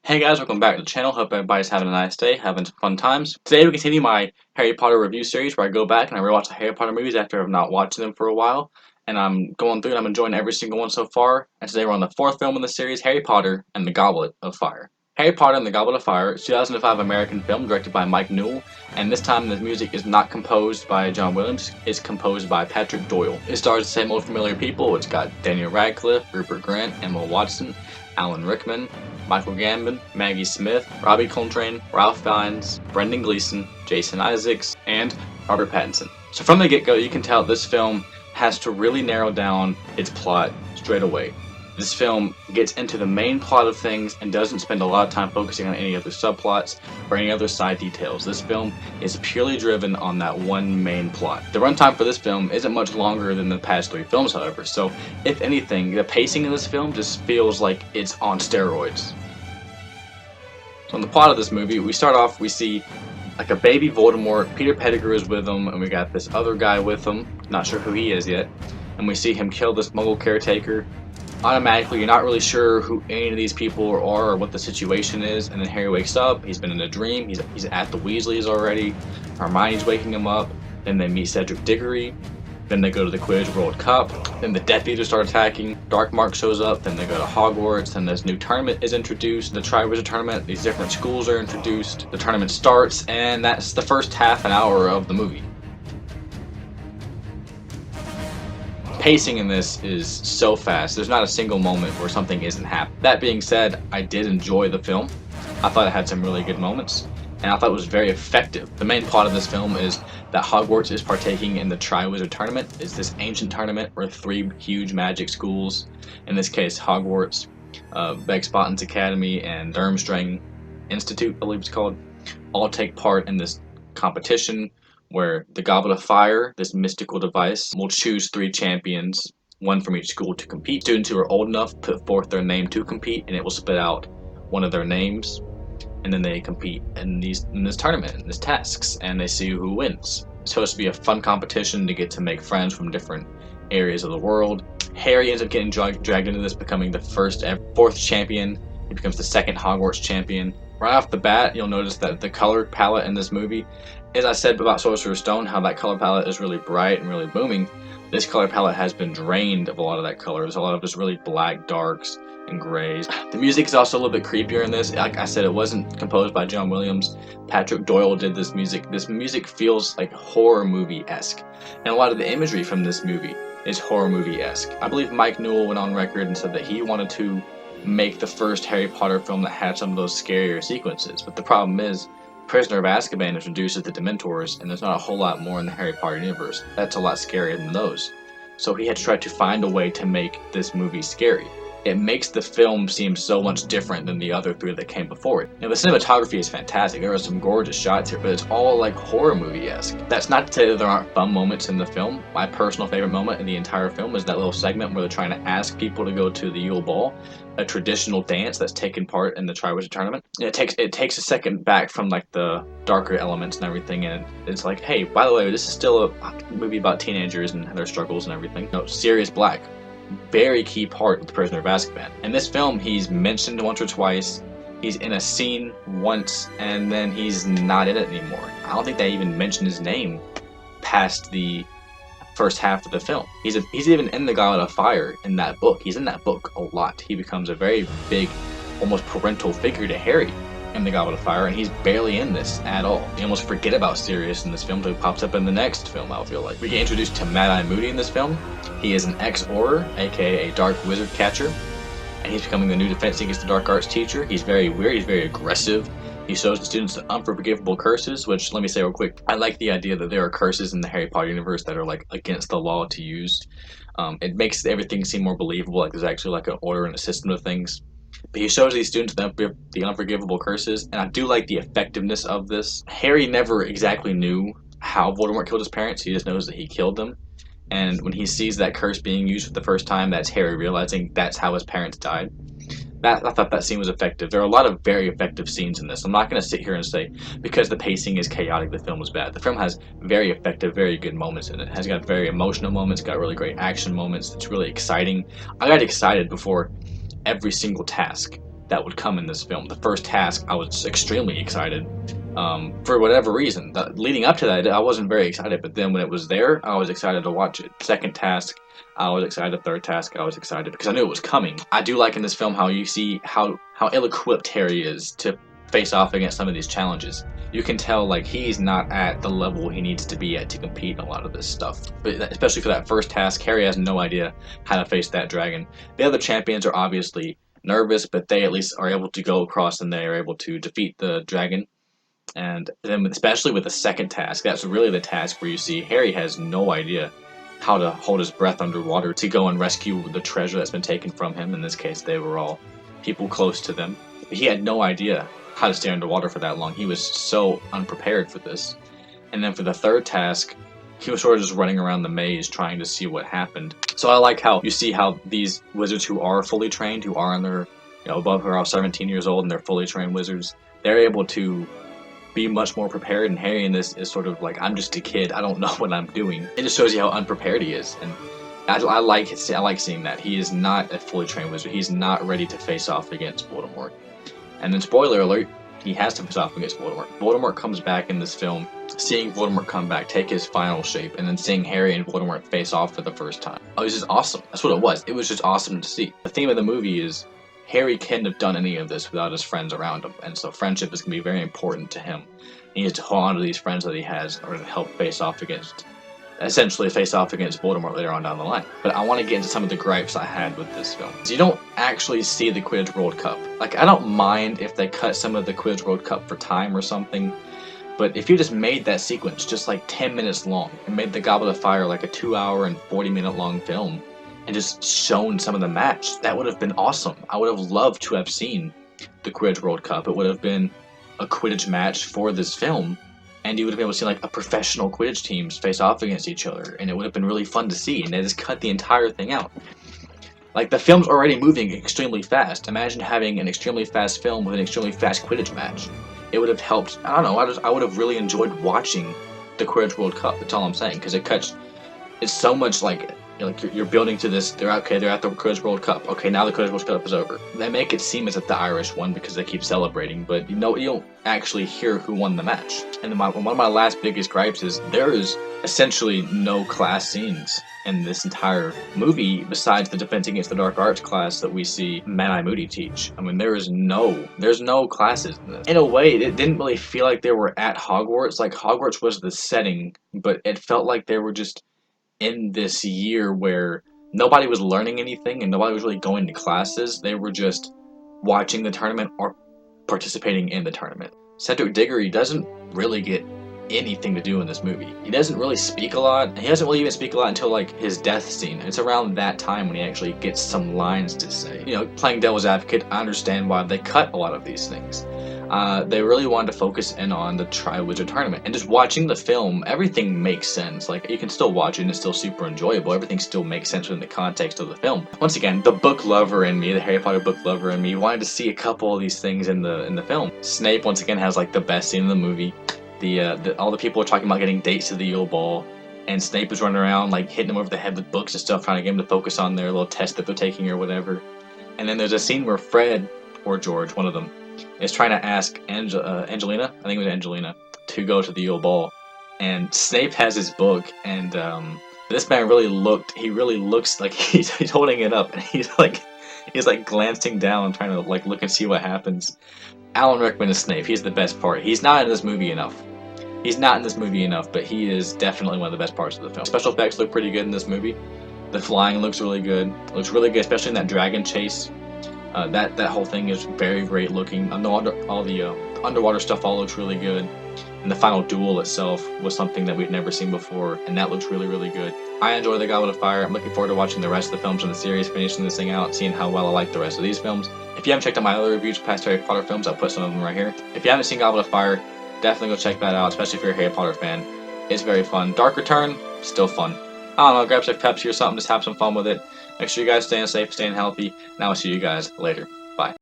Hey guys, welcome back to the channel. Hope everybody's having a nice day, having some fun times. Today we continue my Harry Potter review series where I go back and I rewatch the Harry Potter movies after I've not watched them for a while. And I'm going through and I'm enjoying every single one so far. And today we're on the fourth film in the series, Harry Potter and the Goblet of Fire. Harry Potter and the Goblet of Fire is a 2005 American film directed by Mike Newell, and this time the music is not composed by John Williams, it's composed by Patrick Doyle. It stars the same old familiar people. It's got Daniel Radcliffe, Rupert Grint, Emma Watson, Alan Rickman, Michael Gambon, Maggie Smith, Robbie Coltrane, Ralph Fiennes, Brendan Gleeson, Jason Isaacs, and Robert Pattinson. So from the get-go, you can tell this film has to really narrow down its plot straight away. This film gets into the main plot of things and doesn't spend a lot of time focusing on any other subplots or any other side details. This film is purely driven on that one main plot. The runtime for this film isn't much longer than the past three films, however, so if anything, the pacing of this film just feels like it's on steroids. So in the plot of this movie, we start off, we see like a baby Voldemort. Peter Pettigrew is with him, and we got this other guy with him, not sure who he is yet, and we see him kill this Muggle caretaker. Automatically, you're not really sure who any of these people are or what the situation is, and then Harry wakes up, he's been in a dream, he's at the Weasleys already, Hermione's waking him up, then they meet Cedric Diggory, then they go to the Quidditch World Cup, then the Death Eaters start attacking, Darkmark shows up, then they go to Hogwarts, then this new tournament is introduced, the Triwizard Tournament, these different schools are introduced, the tournament starts, and that's the first half an hour of the movie. Pacing in this is so fast. There's not a single moment where something isn't happening. That being said, I did enjoy the film. I thought it had some really good moments, and I thought it was very effective. The main plot of this film is that Hogwarts is partaking in the Triwizard Tournament. It's this ancient tournament where three huge magic schools, in this case Hogwarts, Begspottins Academy, and Durmstrang Institute, I believe it's called, all take part in this competition where the Goblet of Fire, this mystical device, will choose three champions, one from each school, to compete. Students who are old enough put forth their name to compete, and it will spit out one of their names, and then they compete in this tournament, in these tasks, and they see who wins. It's supposed to be a fun competition to get to make friends from different areas of the world. Harry ends up getting dragged into this, becoming the fourth champion. He becomes the second Hogwarts champion. Right off the bat, you'll notice that the color palette in this movie, as I said about Sorcerer's Stone, how that color palette is really bright and really booming, this color palette has been drained of a lot of that color. There's a lot of just really black darks and grays. The music is also a little bit creepier in this. Like I said, it wasn't composed by John Williams. Patrick Doyle did this music. This music feels like horror movie-esque, and a lot of the imagery from this movie is horror movie-esque. I believe Mike Newell went on record and said that he wanted to make the first Harry Potter film that had some of those scarier sequences, but the problem is Prisoner of Azkaban introduces the Dementors, and there's not a whole lot more in the Harry Potter universe that's a lot scarier than those. So he had to try to find a way to make this movie scary. It makes the film seem so much different than the other three that came before it. Now, the cinematography is fantastic. There are some gorgeous shots here, but it's all like horror movie-esque. That's not to say that there aren't fun moments in the film. My personal favorite moment in the entire film is that little segment where they're trying to ask people to go to the Yule Ball, a traditional dance that's taken part in the Triwizard Tournament. And it takes a second back from like the darker elements and everything, and it's like, hey, by the way, this is still a movie about teenagers and their struggles and everything. No, Sirius Black, very key part of the Prisoner of Azkaban. In this film, he's mentioned once or twice. He's in a scene once, and then he's not in it anymore. I don't think they even mentioned his name past the first half of the film. He's even in the Goblet of Fire in that book. He's in that book a lot. He becomes a very big, almost parental figure to Harry in the Goblet of Fire, and he's barely in this at all. You almost forget about Sirius in this film until he pops up in the next film, I feel like. We get introduced to Mad-Eye Moody in this film. He is an ex-Auror, aka a dark wizard catcher, and he's becoming the new Defense Against the Dark Arts teacher. He's very weird, he's very aggressive. He shows the students the unforgivable curses, which, let me say real quick, I like the idea that there are curses in the Harry Potter universe that are like against the law to use. It makes everything seem more believable, like there's actually like an order and a system of things. But he shows these students the unforgivable curses, and I do like the effectiveness of this. Harry never exactly knew how Voldemort killed his parents, he just knows that he killed them. And when he sees that curse being used for the first time, that's Harry realizing that's how his parents died. I thought that scene was effective. There are a lot of very effective scenes in this. I'm not going to sit here and say because the pacing is chaotic, the film was bad. The film has very effective, very good moments in it. It has got very emotional moments, got really great action moments. It's really exciting. I got excited before every single task that would come in this film. The first task, I was extremely excited. For whatever reason. Leading up to that, I wasn't very excited, but then when it was there, I was excited to watch it. Second task, I was excited. Third task, I was excited because I knew it was coming. I do like in this film how you see how ill-equipped Harry is to face off against some of these challenges. You can tell like he's not at the level he needs to be at to compete in a lot of this stuff. But especially for that first task, Harry has no idea how to face that dragon. The other champions are obviously nervous, but they at least are able to go across and they are able to defeat the dragon. And then, especially with the second task, that's really the task where you see Harry has no idea how to hold his breath underwater to go and rescue the treasure that's been taken from him. In this case, they were all people close to them. He had no idea how to stay underwater for that long. He was so unprepared for this. And then for the third task, he was sort of just running around the maze trying to see what happened. So I like how you see how these wizards who are fully trained, who are in their, above who are 17 years old and they're fully trained wizards, they're able to be much more prepared, and Harry in this is sort of like, I'm just a kid, I don't know what I'm doing. It just shows you how unprepared he is, and I like seeing that. He is not a fully trained wizard. He's not ready to face off against Voldemort. And then, spoiler alert, he has to face off against Voldemort. Voldemort comes back in this film, seeing Voldemort come back, take his final shape, and then seeing Harry and Voldemort face off for the first time. Oh, it was just awesome. That's what it was. It was just awesome to see. The theme of the movie is Harry couldn't have done any of this without his friends around him, and so friendship is going to be very important to him. He needs to hold on to these friends that he has in order to help essentially face off against Voldemort later on down the line. But I want to get into some of the gripes I had with this film. You don't actually see the Quidditch World Cup. Like, I don't mind if they cut some of the Quidditch World Cup for time or something, but if you just made that sequence just like 10 minutes long and made the Goblet of Fire like a 2-hour and 40-minute long film, and just shown some of the match, that would have been awesome. I would have loved to have seen the Quidditch World Cup. It would have been a Quidditch match for this film, and you would have been able to see like a professional Quidditch teams face off against each other, and it would have been really fun to see, and they just cut the entire thing out. Like, the film's already moving extremely fast. Imagine having an extremely fast film with an extremely fast Quidditch match. It would have helped, I don't know, I would have really enjoyed watching the Quidditch World Cup, that's all I'm saying, because it's so much like you're building to this. They're at the Quidditch World Cup. Okay, now the Quidditch World Cup is over. They make it seem as if the Irish won because they keep celebrating, but you don't actually hear who won the match. And one of my last biggest gripes is there is essentially no class scenes in this entire movie besides the Defense Against the Dark Arts class that we see Mad-Eye Moody teach. I mean, there's no classes in this. In a way, it didn't really feel like they were at Hogwarts. Like, Hogwarts was the setting, but it felt like they were just in this year where nobody was learning anything and nobody was really going to classes. They were just watching the tournament or participating in the tournament. Cedric Diggory doesn't really get anything to do in this movie. He doesn't really speak a lot. He doesn't really even speak a lot until like his death scene. It's around that time when he actually gets some lines to say. Playing devil's advocate, I understand why they cut a lot of these things. They really wanted to focus in on the Triwizard Tournament. And just watching the film, everything makes sense. Like, you can still watch it and it's still super enjoyable. Everything still makes sense within the context of the film. Once again, the book lover in me, the Harry Potter book lover in me, wanted to see a couple of these things in the film. Snape, once again, has like the best scene in the movie. All the people are talking about getting dates to the Yule Ball, and Snape is running around like hitting them over the head with books and stuff, trying to get them to focus on their little test that they're taking or whatever. And then there's a scene where Fred, or George, one of them, is trying to ask Angelina, I think it was Angelina, to go to the Yule Ball. And Snape has his book, and this man really looks like he's holding it up, and he's like glancing down, trying to like look and see what happens. Alan Rickman is Snape. He's the best part. He's not in this movie enough. But he is definitely one of the best parts of the film. Special effects look pretty good in this movie. The flying looks really good. It looks really good, especially in that dragon chase. That whole thing is very great looking. All the underwater stuff all looks really good. And the final duel itself was something that we've never seen before, and that looks really, really good. I enjoy the Goblet of Fire. I'm looking forward to watching the rest of the films in the series, finishing this thing out, seeing how well I like the rest of these films. If you haven't checked out my other reviews of past Harry Potter films, I'll put some of them right here. If you haven't seen Goblet of Fire, definitely go check that out, especially if you're a Harry Potter fan. It's very fun. Dark Return, still fun. I don't know, grab some Pepsi or something, just have some fun with it. Make sure you guys staying safe, staying healthy, and I will see you guys later. Bye.